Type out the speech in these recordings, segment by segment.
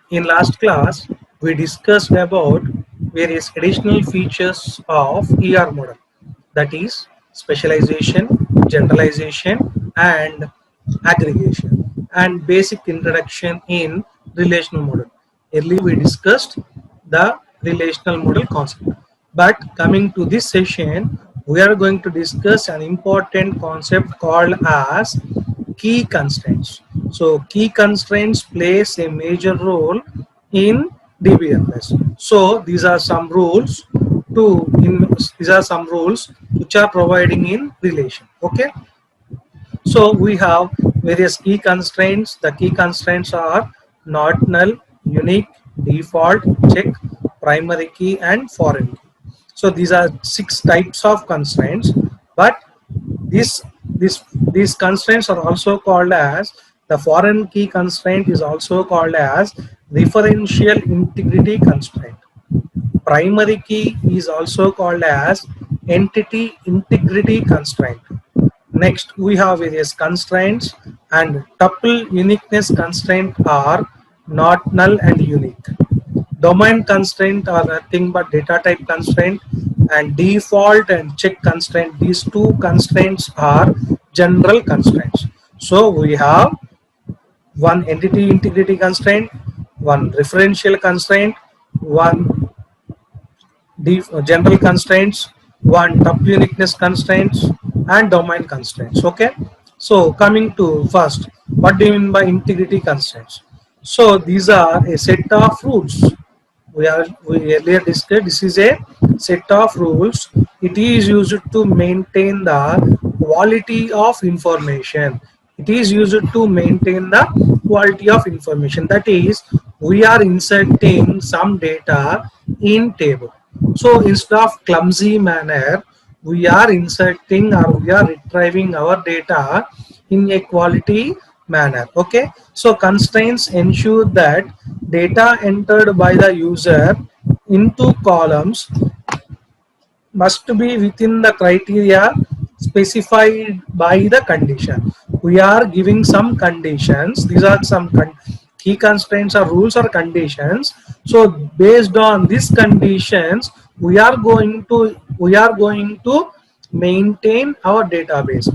In last class, we discussed about various additional features of ER model, that is specialization, generalization, and aggregation, and basic introduction in relational model. Earlier we discussed the relational model concept, but coming to this session, we are going to discuss an important concept called as key constraints. So key constraints plays a major role in DBMS. So these are some rules these are some rules which are providing in relation. Okay. So we have various key constraints. The key constraints are not null, unique, default, check, primary key, and foreign key. So these are 6 types of constraints, but this these constraints are also called as the foreign key constraint is also called as referential integrity constraint. Primary key is also called as entity integrity constraint. Next, we have various constraints, and tuple uniqueness constraint are not null and unique. Domain constraint are nothing but data type constraint, and default and check constraint. These two constraints are general constraints. So we have one entity integrity constraint, one referential constraint, one general constraints, one tuple uniqueness constraints, and domain constraints. Okay. So coming to first, what do you mean by integrity constraints? So these are a set of rules. We earlier discussed. This is a set of rules. It is used to maintain the quality of information. It is used to maintain the quality of information. That is, we are inserting some data in table. So instead of clumsy manner, we are inserting or we are retrieving our data in a quality manner. Okay. So constraints ensure that data entered by the user into columns must be within the criteria specified by the condition. We are giving some conditions. These are some key constraints or rules or conditions. So based on these conditions, we are going to maintain our database.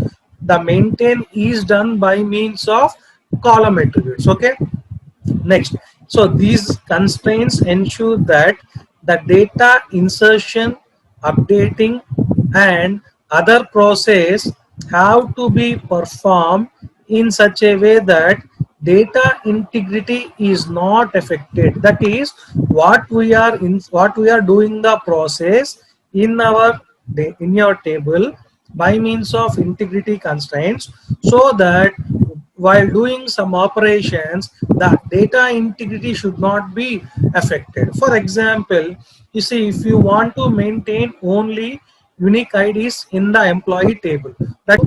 The maintain is done by means of column attributes. Okay. Next, so these constraints ensure that the data insertion, updating, and other process have to be performed in such a way that data integrity is not affected. That is what we are doing the process in your table by means of integrity constraints, so that while doing some operations, the data integrity should not be affected. For example, you see, if you want to maintain only unique IDs in the employee table, that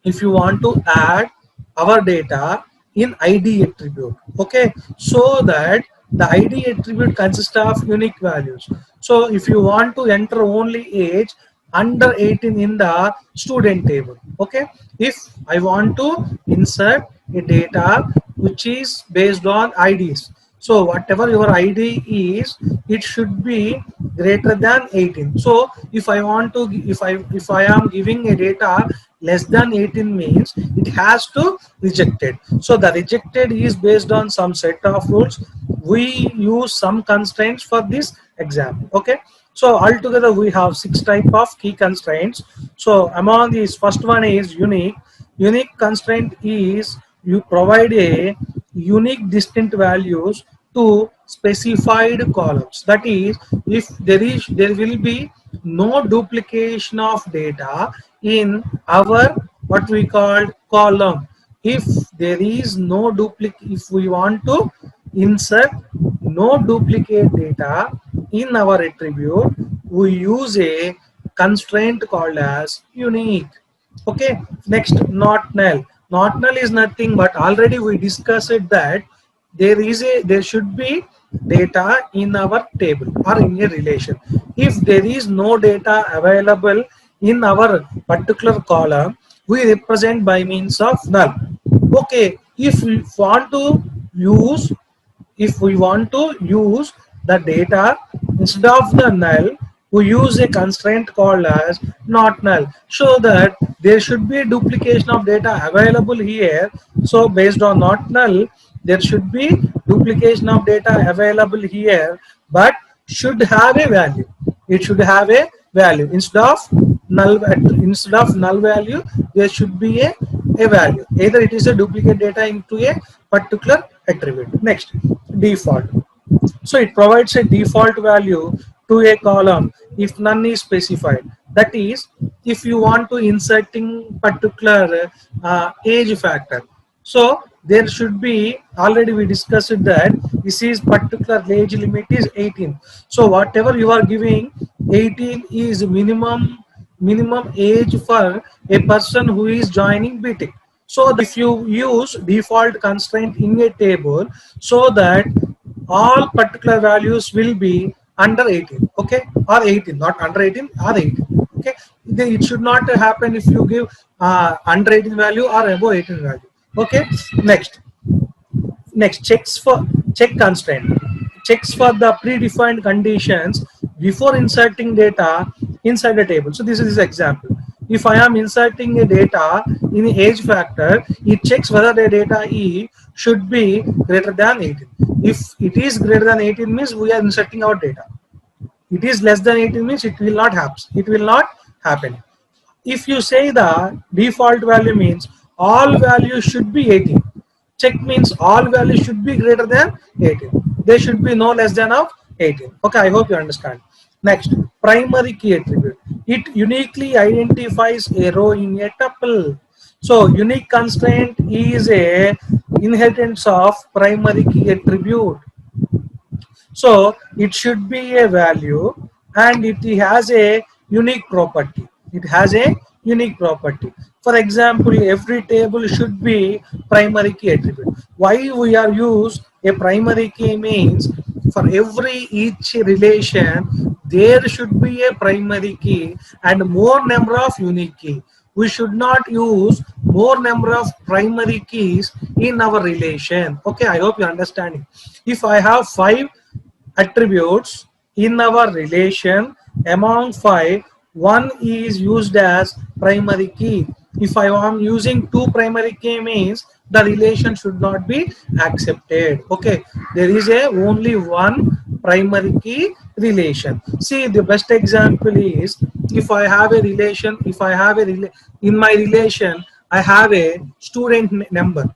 if you want to add our data in ID attribute, okay, so that the ID attribute consists of unique values. So if you want to enter only age under 18 in the student table, okay, if I want to insert a data which is based on IDs, so whatever your ID is, it should be greater than 18. So if I want to, if I am giving a data less than 18, means it has to rejected. So the rejected is based on some set of rules. We use some constraints for this example. Okay. So altogether we have 6 type of key constraints. So among these, first one is unique. Unique constraint is you provide a unique distinct values to specified columns. That is, if there will be no duplication of data in our what we call column. If there is no duplicate, if we want to insert no duplicate data in our attribute, we use a constraint called as unique. Okay. Next, not null. Not null is nothing but, already we discussed it, that there should be data in our table or in a relation. If there is no data available in our particular column, we represent by means of null. Okay. If we want to use if we want to use the data instead of the null, we use a constraint called as not null, so that there should be a duplication of data available here. So based on not null, there should be duplication of data available here, but should have a value. It should have a value instead of null value. There should be a value. Either it is a duplicate data into a particular attribute. Next, default. So it provides a default value to a column if none is specified. That is, if you want to inserting particular age factor. So there should be, already we discussed that this is particular age limit is 18. So whatever you are giving, 18 is minimum age for a person who is joining BTech. So if you use default constraint in a table, so that all particular values will be under 18, okay, or 18, not under 18 or 18, okay. It should not happen if you give under 18 value or above 18 value, okay. Next, check constraint. Checks for the predefined conditions before inserting data inside the table. So this is this example. If I am inserting a data in age factor, it checks whether the data E should be greater than 18. If it is greater than 18 means we are inserting our data. It is less than 18 means it will not happen. It will not happen. If you say the default value means all values should be 18. Check means all values should be greater than 18. They should be no less than of 18. Okay, I hope you understand. Next, primary key attribute. It uniquely identifies a row in a tuple. So unique constraint is a inheritance of primary key attribute. So it should be a value and it has a unique property. It has a unique property. For example, every table should be primary key attribute. Why we are use a primary key means for each relation there should be a primary key and more number of unique key. We should not use more number of primary keys in our relation. Okay, I hope you are understanding. If I have 5 attributes in our relation, among 5, 1 is used as primary key. If I am using 2 primary key means the relation should not be accepted. Okay, there is only 1 primary key relation. See, the best example is if I have a relation, in my relation I have a student number,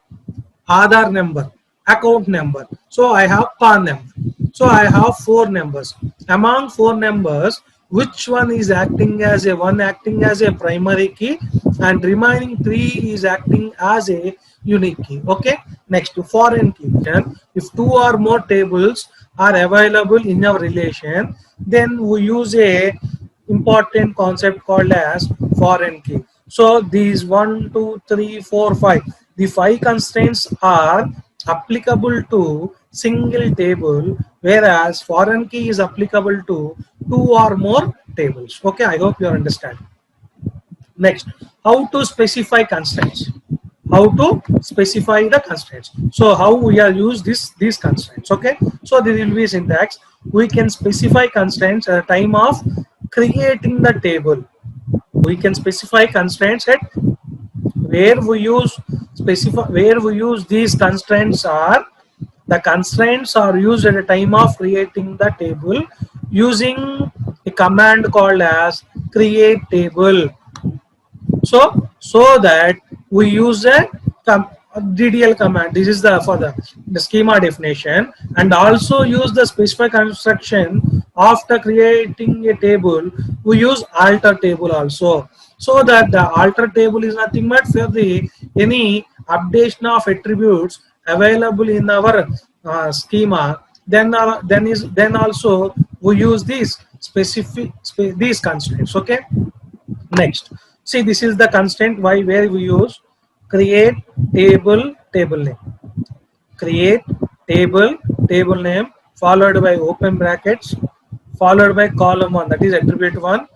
Aadhaar number, account number. So I have PAN number. So I have 4 numbers. Among 4 numbers, which one is acting as a primary key and remaining 3 is acting as a unique key. Okay. Next, foreign key. If 2 or more tables are available in our relation, then we use a important concept called as foreign key. So these 1, 2, 3, 4, 5. The 5 constraints are applicable to single table, whereas foreign key is applicable to 2 or more tables. Okay, I hope you understand. Next, how to specify constraints. How to specify the constraints. So how we are use these constraints. Okay, so there will be syntax. We can specify constraints at the time of creating the table. We can specify constraints at where we use these constraints are. The constraints are used at the time of creating the table using a command called as create table. So that we use a DDL command. This is for the schema definition, and also use the specify construction after creating a table. We use alter table also. So that the alter table is nothing but for any updation of attributes available in our schema. Then also we use these these constraints. Okay. Next, see, this is the constraint where we use create table name. Create table name followed by open brackets followed by column 1, that is attribute 1,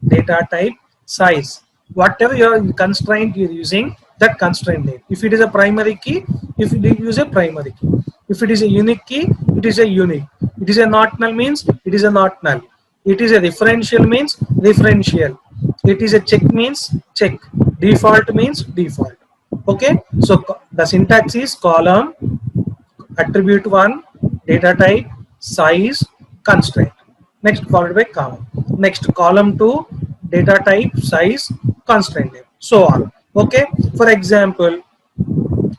data type, size. Whatever your constraint you're using, that constraint name. If it is a primary key, if you use a primary key. If it is a unique key, it is a unique. It is a not null means it is a not null. It is a referential means referential. It is a check means check. Default means default. Okay. So the syntax is column, attribute 1, data type, size, constraint. Next followed by column. Next column 2, data type, size, constraint name. So on. Okay. For example,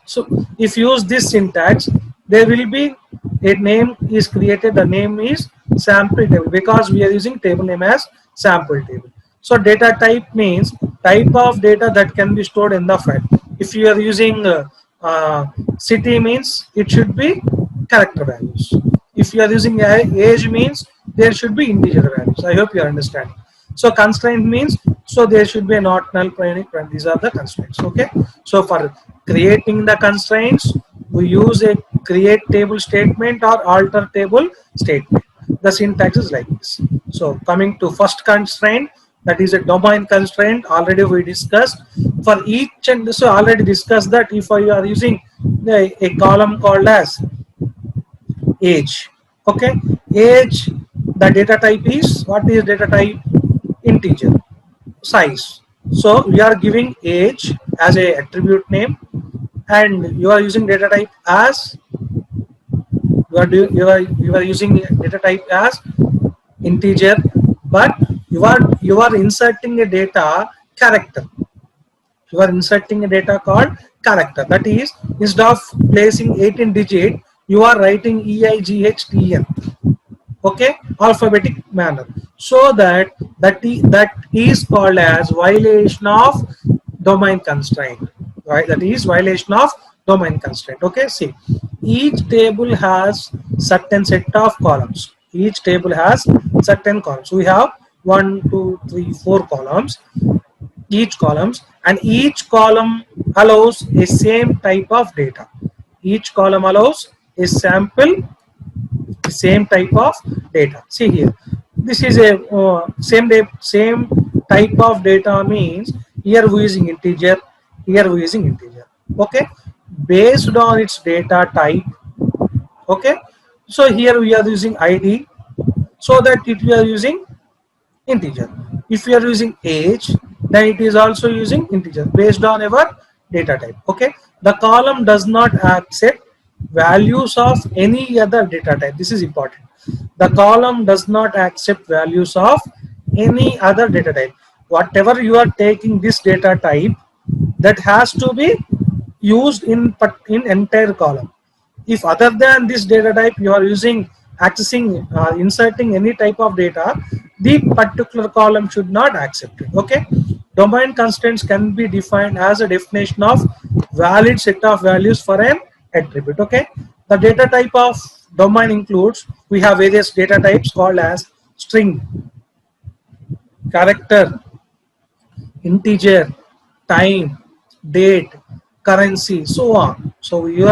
so if you use this syntax, there will be a name is created. The name is sample table because we are using table name as sample table. So data type means type of data that can be stored in the file. If you are using city means it should be character values. If you are using age means there should be integer values. I hope you understand. So constraint means so there should be a not null primary. These are the constraints. Okay. So for creating the constraints, we use a create table statement or alter table statement. The syntax is like this. So coming to first constraint, that is a domain constraint. Already we discussed. For each and so already discussed that if you are using a column called as age. Okay, age, the data type is, what is data type? Integer. Size, so we are giving age as a attribute name, and you are using data type as you are using data type as integer, but you are inserting a data character. You are inserting a data called character. That is, instead of placing 18 digit, you are writing EIGHTN. Okay, alphabetic manner. So that is called as violation of domain constraint. Right? That is violation of domain constraint. Okay, see, each table has certain set of columns. Each table has certain columns. We have 1, 2, 3, 4 columns. Each columns, and each column allows a same type of data. Each column allows a sample, same type of data. See here, this is a same type of data means here we using integer, here we using integer. Okay, based on its data type. Okay, so here we are using ID, so that it we are using integer. If you are using age, then it is also using integer based on our data type. Okay, the column does not accept values of any other data type. This is important. The column does not accept values of any other data type. Whatever you are taking this data type, that has to be used in entire column. If other than this data type you are using accessing inserting any type of data, the particular column should not accept it. Okay, domain constraints can be defined as a definition of valid set of values for an attribute. Okay, the data type of domain includes, we have various data types called as string, character, integer, time, date, currency, so on. So we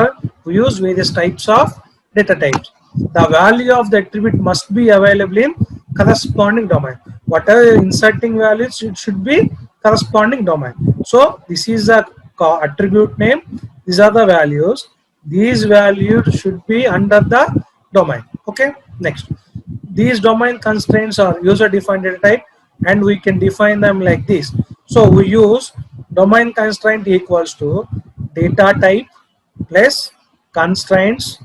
use various types of data types. The value of the attribute must be available in corresponding domain. Whatever inserting values, it should be corresponding domain. So this is a attribute name. These are the values. These values should be under the domain. Okay. Next, these domain constraints are user defined data type, and we can define them like this. So we use domain constraint equals to data type plus constraints.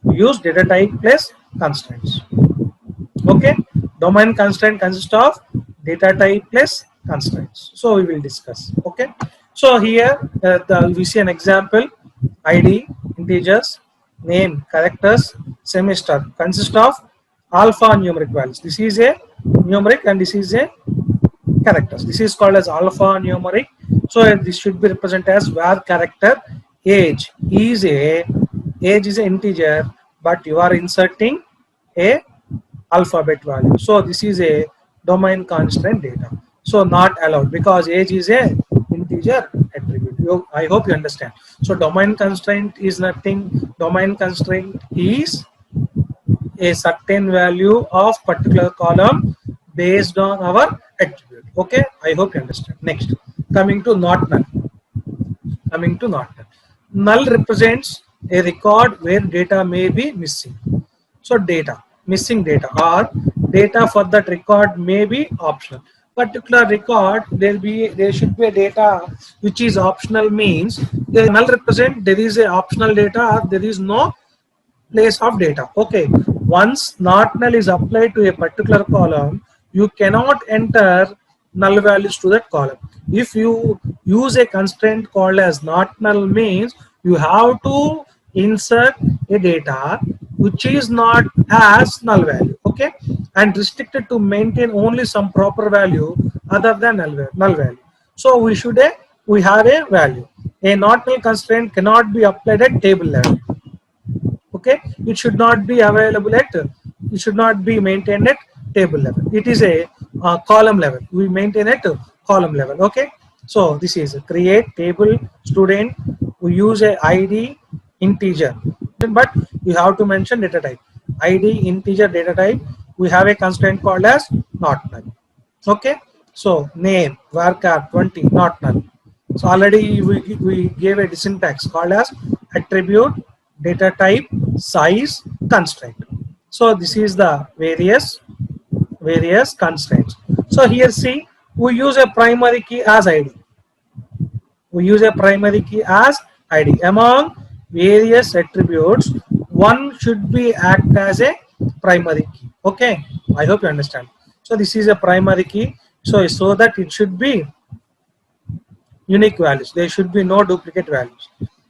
We use data type plus constraints. Okay, domain constraint consists of data type plus constraints. So we will discuss. Okay, so here we see an example: ID, integers, name, characters, semester consist of alphanumeric values. This is a numeric and this is a characters. This is called as alphanumeric. So this should be represented as var character. Age is an integer, but you are inserting a alphabet value. So this is a domain constraint data. So not allowed because age is a integer attribute. I hope you understand. So domain constraint is nothing. Domain constraint is a certain value of particular column based on our attribute. Okay, I hope you understand. Next, coming to not null. Null represents a record where data may be missing. So data, missing data, or data for that record may be optional. Particular record, there should be a data which is optional, means the null represent there is a optional data or there is no place of data. Okay, once not null is applied to a particular column, you cannot enter null values to that column. If you use a constraint called as not null, means you have to insert a data which is not as null value, okay, and restricted to maintain only some proper value other than null value. So we have a value. A not null constraint cannot be applied at table level. Okay, it should not be available at, it should not be maintained at table level. It is a column level, we maintain at column level. Okay, so this is create table student, we use a id integer, but you have to mention data type, id integer data type. We have a constraint called as not null. Okay, so name varchar 20 not null. So already we gave a syntax called as attribute data type size constraint. So this is the various constraints. So here see, we use a primary key as id. We use a primary key as id. Among various attributes, one should be act as a primary key. Okay, I hope you understand. So this is a primary key. So that it should be unique values. There should be no duplicate values.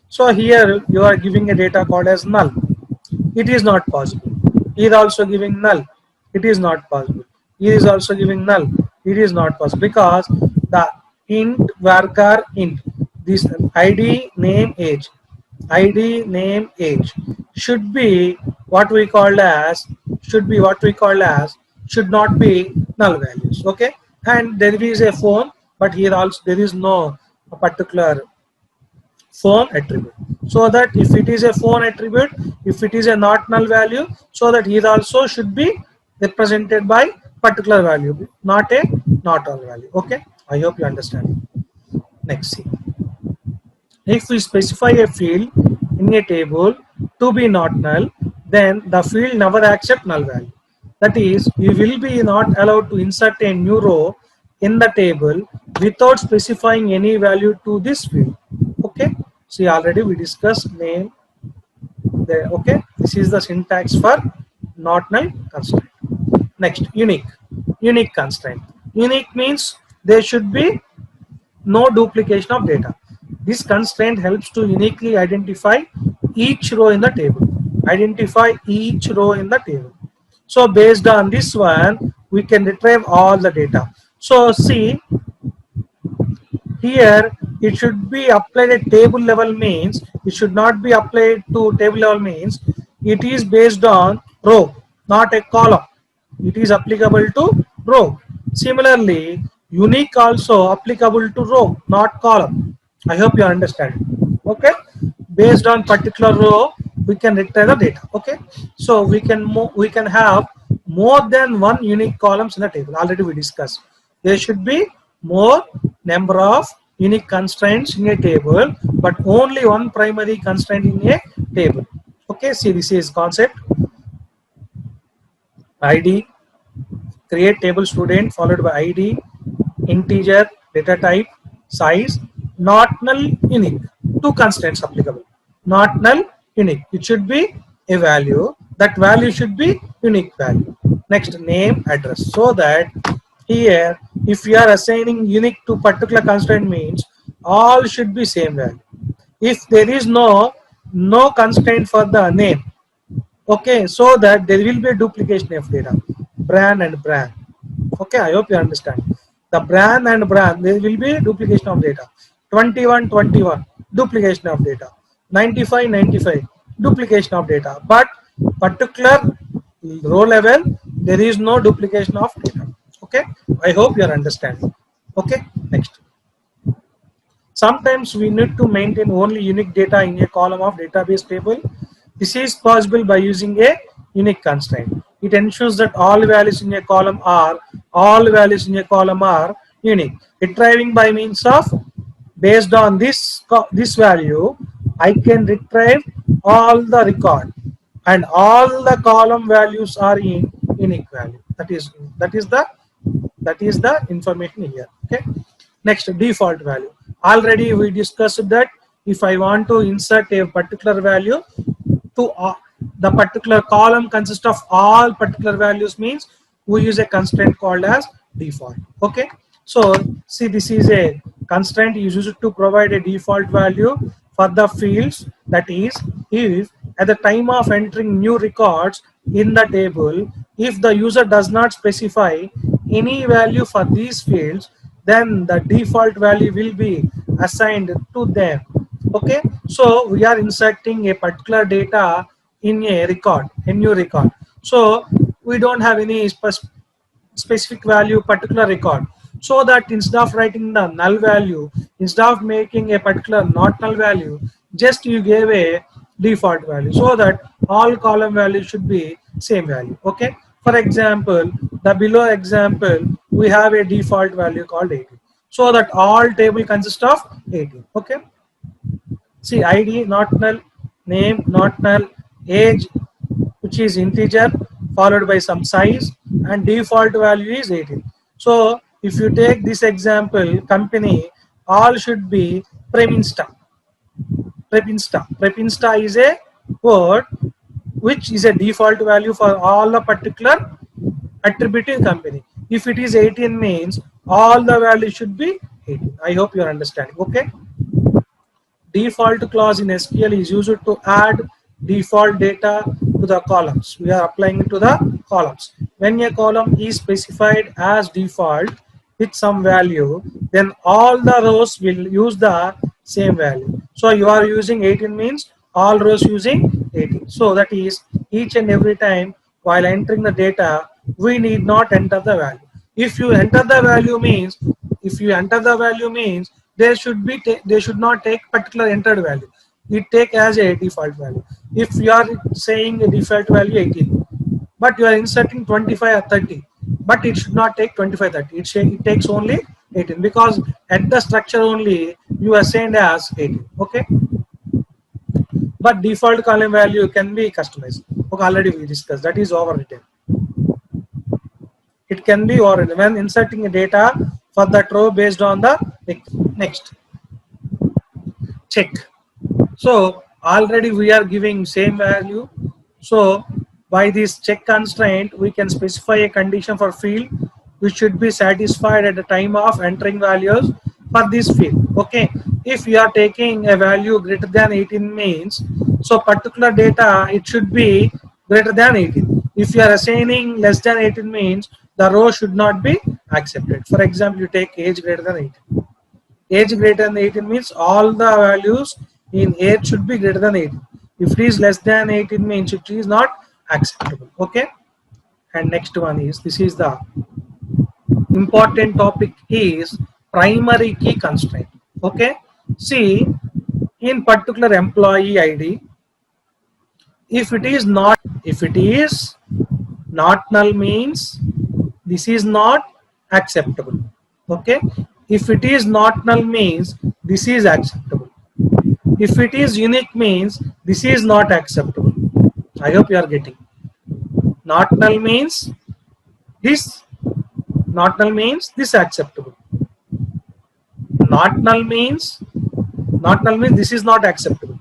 So here you are giving a data called as null. It is not possible. He is also giving null. It is not possible. He is also giving null. It is not possible because the int varchar int, this id name age, id name age should be what we call as, should not be null values. Okay, and there is a phone, but here also there is no particular phone attribute. So that if it is a phone attribute, if it is a not null value, so that here also should be represented by particular value, not a not null value. Okay, I hope you understand. Next, see, if we specify a field in a table to be not null, then the field never accept null value. That is, we will be not allowed to insert a new row in the table without specifying any value to this field. Okay, see, already we discussed name there. Okay, this is the syntax for not null constraint. Next, unique constraint. Unique means there should be no duplication of data. This constraint helps to uniquely identify each row in the table. So based on this one, we can retrieve all the data. So see, here it should be applied at table level, means it should not be applied to table level, means it is based on row, not a column. It is applicable to row. Similarly, unique also applicable to row, not column. I hope you understand. Okay, based on particular row we can retrieve the data. Okay, so we can have more than one unique columns in the table. Already we discussed there should be more number of unique constraints in a table, but only one primary constraint in a table. Okay, see, this is concept. id, create table student followed by id integer data type size, not null unique. Two constraints applicable, not null unique. It should be a value, that value should be unique value. Next, name address. So that here if we are assigning unique to particular constraint, means all should be same value. If there is no constraint for the name, okay, so that there will be a duplication of data, brand and brand. Okay, I hope you understand. The brand and brand, there will be a duplication of data. 21 duplication of data. 95 duplication of data. But particular row level, there is no duplication of data. Okay, I hope you are understanding. Okay, next. Sometimes we need to maintain only unique data in a column of database table. This is possible by using a unique constraint. It ensures that all values in a column are unique. Retrieving by means of, based on this value, I can retrieve all the record and all the column values are in unique value. That is the information here. Okay. Next, default value. Already we discussed that if I want to insert a particular value to the particular column consists of all particular values means we use a constraint called as default. Okay. So see, this is a constraint used to provide a default value for the fields. That is, if at the time of entering new records in the table, if the user does not specify any value for these fields, then the default value will be assigned to them. Okay. So we are inserting a particular data in a new record. So we don't have any specific value particular record, so that instead of writing the null value, instead of making a particular not null value, just you gave a default value, so that all column values should be same value. Okay. For example, the below example, we have a default value called 18, so that all table consists of 18. Okay. See, id not null, name not null, age which is integer followed by some size, and default value is 18. So if you take this example, company, all should be Preminsta. Preminsta is a word which is a default value for all the particular attributing company. If it is 18 means all the values should be 18. I hope you are understanding. Okay. Default clause in SQL is used to add default data to the columns. We are applying it to the columns. When a column is specified as default with some value, then all the rows will use the same value. So you are using 18 means all rows using 18. So that is, each and every time while entering the data, we need not enter the value. If you enter the value means, they should not take particular entered value. We take as a default value. If you are saying a default value 18, but you are inserting 25 or 30, but it should not take 25, 30. It takes only 18, because at the structure only you assigned as 18. Okay. But default column value can be customized. Okay, already we discussed that is overwritten. It can be overwritten when inserting a data for that row based on the next check. So already we are giving same value. So by this check constraint, we can specify a condition for field which should be satisfied at the time of entering values for this field. Okay. If you are taking a value greater than 18 means, so particular data it should be greater than 18. If you are assigning less than 18 means the row should not be accepted. For example, you take age greater than 18. Age greater than 18 means all the values in age should be greater than 18. If it is less than 18 means it is not acceptable. Okay. And next one is, this is the important topic, is primary key constraint. Okay. See, in particular employee ID, if it is not null means this is not acceptable. Okay. If it is not null means this is acceptable. If it is unique means this is not acceptable. I hope you are getting. Not null means this, not null means this acceptable. Not null means this is not acceptable,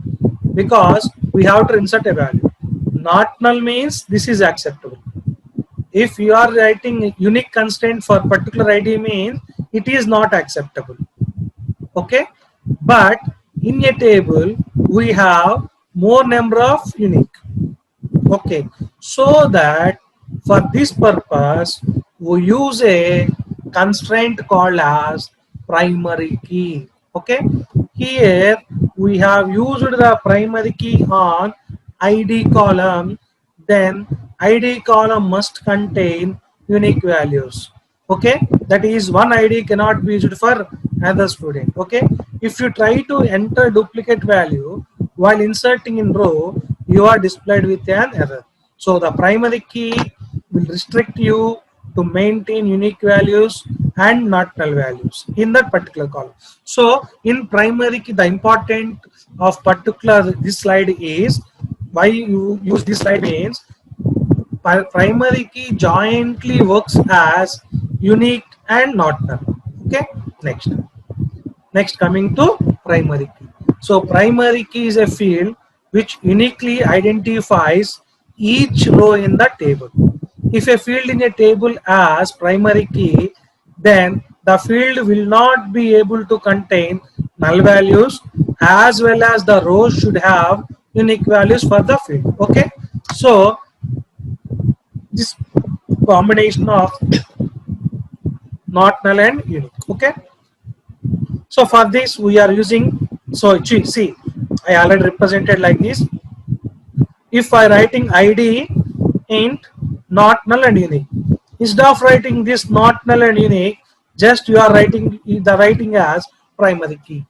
because we have to insert a value. Not null means this is acceptable. If you are writing a unique constraint for particular ID means it is not acceptable. Okay. But in a table we have more number of unique. Okay. So that for this purpose we use a constraint called as primary key. Okay. Here we have used the primary key on ID column. Then ID column must contain unique values. Okay. That is, one ID cannot be used for another student. Okay. If you try to enter duplicate value while inserting in row, you are displayed with an error. So the primary key will restrict you to maintain unique values and not null values in that particular column. So in primary key, the important of particular this slide is why you use this slide means primary key jointly works as unique and not null. Okay, next coming to primary key. So primary key is a field which uniquely identifies each row in the table. If a field in a table has primary key, then the field will not be able to contain null values, as well as the rows should have unique values for the field. Okay, so this combination of not null and unique. Okay, so for this we are using, so see, I already represented like this. If I writing id int not null and unique, instead of writing this not null and unique, just you are writing the writing as primary key.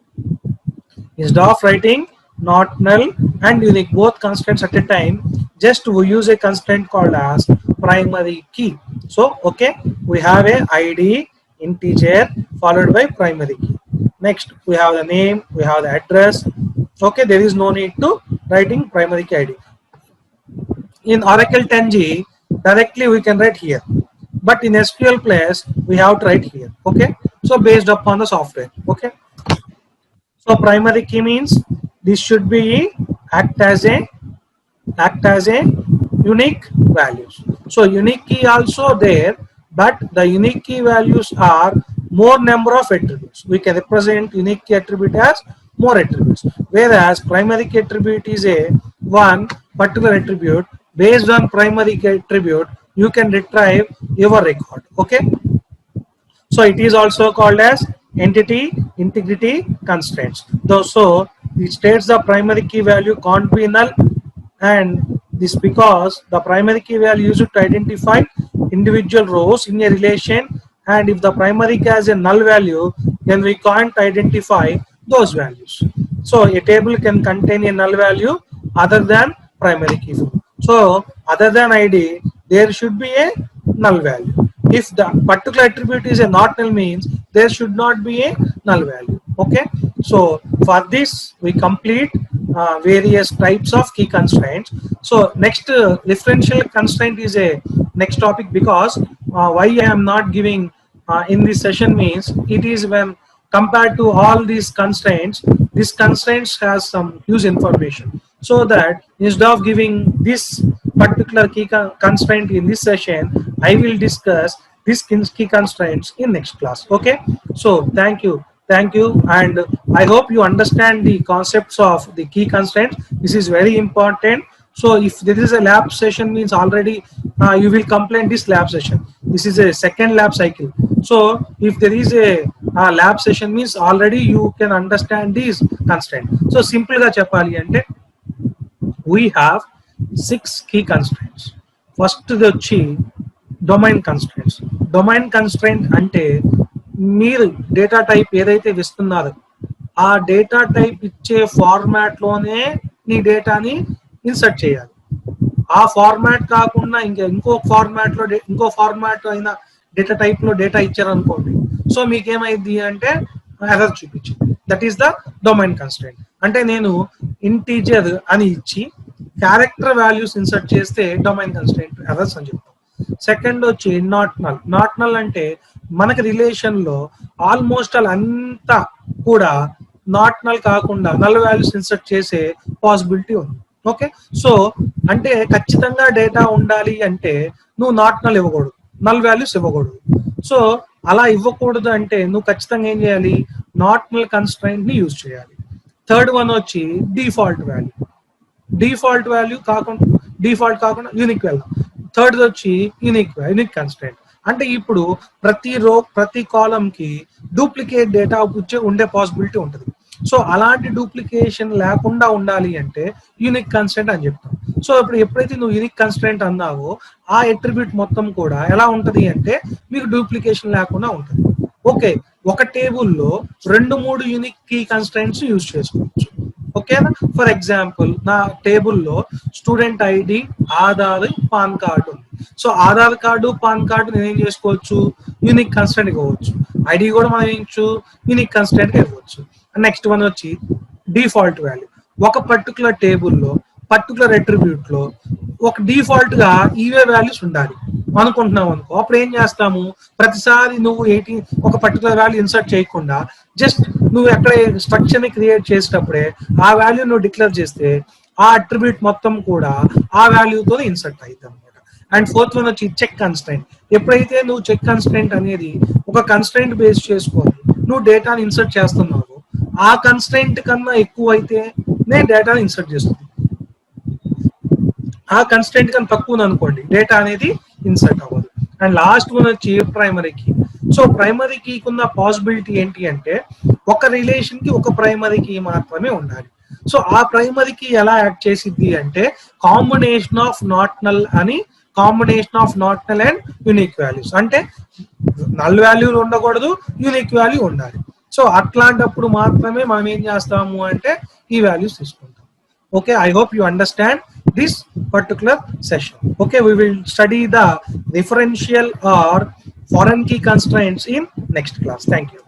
Instead of writing not null and unique both constraints at a time, just we use a constraint called as primary key. So okay, we have a id integer followed by primary key. Next we have the name, we have the address. Okay, there is no need to writing primary key id. In Oracle 10G directly we can write here, but in SQL place we have to write here. Okay, so based upon the software. Okay, so primary key means this should be act as a unique values. So unique key also there, but the unique key values are more number of attributes. We can represent unique key attribute as more attributes, whereas primary key attribute is a one particular attribute. Based on primary key attribute you can retrieve your record. Okay, so it is also called as entity integrity constraints. So it states the primary key value can't be null, and this because the primary key value used to identify individual rows in a relation, and if the primary key has a null value, then we can't identify those values. So a table can contain a null value other than primary key. So other than id, there should be a null value. If the particular attribute is a not null means there should not be a null value. Okay, so for this we complete various types of key constraints. So next differential constraint is a next topic, because why I am not giving in this session means it is when compared to all these constraints, this constraints has some huge information. So that instead of giving this particular key constraint in this session, I will discuss these key constraints in next class. Okay, so thank you, and I hope you understand the concepts of the key constraints. This is very important. So if there is a lab session means already you will complain this lab session. This is a second lab cycle. So if there is a lab session means already you can understand these constraints. So simple ga cheppali ante we have 6 key constraints. First వచ్చి domain constraints. Domain constraint అంటే మీరు data type ఏదైతే ఇస్తున్నారో ఆ data type ఇచ్చే format లోనే నీ డేటాని ఇన్సర్ట్ చేయాలి. ఆ ఫార్మాట్ కాకుండా ఇంకో ఫార్మాట్ అయిన డేటా టైప్ లో డేటా ఇచ్చారనుకోండి, సో మీకేమైంది అంటే ఎర్రర్ చూపించింది. That is the domain constraint. అంటే నేను ఇంటీజర్ అని ఇచ్చి క్యారెక్టర్ వాల్యూస్ ఇన్సర్ట్ చేస్తే డొమైన్ కన్స్ట్రెంట్ ఎర్రర్స్ అని చెప్తాం. సెకండ్ వచ్చి నాట్ నల్. నాట్ నల్ అంటే మనకి రిలేషన్ లో ఆల్మోస్ట్ అంతా కూడా నాట్ నల్ కాకుండా నల్ వాల్యూస్ ఇన్సర్ట్ చేసే పాసిబిలిటీ ఉంది. ఓకే, సో అంటే ఖచ్చితంగా డేటా ఉండాలి అంటే నువ్వు నాట్ నల్ ఇవ్వకూడదు, నల్ వాల్యూస్ ఇవ్వకూడదు. సో అలా ఇవ్వకూడదు అంటే నువ్వు ఖచ్చితంగా ఏం చేయాలి, నాట్ నల్ కన్స్ట్రెంట్ ని యూజ్ చేయాలి. థర్డ్ వన్ వచ్చి డిఫాల్ట్ వాల్యూ. డిఫాల్ట్ కాకుండా యూనిక్ వాల్యూ. థర్డ్ వచ్చి యూనిక్ కన్స్ట్రెంట్. అంటే ఇప్పుడు ప్రతి కాలం కి డూప్లికేట్ డేటా ఉండే పాసిబిలిటీ ఉంటుంది. సో అలాంటి డూప్లికేషన్ లేకుండా ఉండాలి అంటే యూనిక్ కన్స్ట్రెంట్ అని చెప్తాం. సో ఇప్పుడు ఎప్పుడైతే నువ్వు యూనిక్ కన్స్ట్రెంట్ అన్నావో ఆ అట్రిబ్యూట్ మొత్తం కూడా ఎలా ఉంటది అంటే మీకు డూప్లికేషన్ లేకుండా ఉంటుంది. ఓకే, ఒక టేబుల్లో 2-3 యూనిక్ కీ కన్స్ట్రెంట్స్ యూజ్ చేసుకోవచ్చు. ఓకేనా, ఫర్ ఎగ్జాంపుల్ నా టేబుల్లో student ID, Aadhaar, PAN card ఉంది. So Aadhaar card, PAN card నేనేం చేసుకోవచ్చు, యూనిక్ కన్స్టెంట్ ఇవ్వచ్చు, ఐడి కూడా మనం ఇవ్వచ్చు, యూనిక్ కన్స్టెంట్ ఇవ్వచ్చు. నెక్స్ట్ వన్ వచ్చి డిఫాల్ట్ వాల్యూ. ఒక పర్టికులర్ టేబుల్లో పర్టికులర్ అట్రిబ్యూట్ లో ఒక డిఫాల్ట్ గా ఈవే వాల్యూస్ ఉండాలి అనుకుంటున్నావు అనుకో, అప్పుడు ఏం చేస్తాము, ప్రతిసారి నువ్వు ఒక పర్టికులర్ వాల్యూ ఇన్సర్ట్ చేయకుండా జస్ట్ నువ్వు ఎక్కడ స్ట్రక్చర్ ని క్రియేట్ చేసేటప్పుడే ఆ వాల్యూ నువ్వు డిక్లేర్ చేస్తే ఆ అట్రిబ్యూట్ మొత్తం కూడా ఆ వాల్యూతో ఇన్సర్ట్ అవుతుంది అనమాట. అండ్ ఫోర్త్ వన్ వచ్చి చెక్ కన్స్ట్రైంట్. ఎప్పుడైతే నువ్వు చెక్ కన్స్ట్రైంట్ అనేది ఒక కన్స్ట్రైంట్ బేస్ చేసుకొని నువ్వు డేటాని ఇన్సర్ట్ చేస్తున్నావు, ఆ కన్స్ట్రైంట్ కన్నా ఎక్కువ అయితే నేను డేటాని ఇన్సర్ట్ చేస్తుంది, ఆ కన్స్టెంట్ కన్నా తక్కువ అనుకోండి డేటా అనేది ఇన్సర్ట్ అవ్వదు. అండ్ లాస్ట్ వన్ వచ్చి ప్రైమరీ కీ. సో ప్రైమరీ కీకి ఉన్న పాసిబిలిటీ ఏంటి అంటే ఒక రిలేషన్ కి ఒక ప్రైమరీ కీ మాత్రమే ఉండాలి. సో ఆ ప్రైమరీ కీ ఎలా యాడ్ చేసిద్ది అంటే కాంబినేషన్ ఆఫ్ నాట్ నల్ అని, combination of not null and unique values. అంటే నల్ వాల్యూలు ఉండకూడదు, యూనిక్ వాల్యూ ఉండాలి. సో అట్లాంటప్పుడు మాత్రమే మనం ఏం చేస్తాము అంటే ఈ వాల్యూస్ తీసుకుంటాం. Okay, I hope you understand this particular session. Okay, we will study the differential or foreign key constraints in next class. Thank you.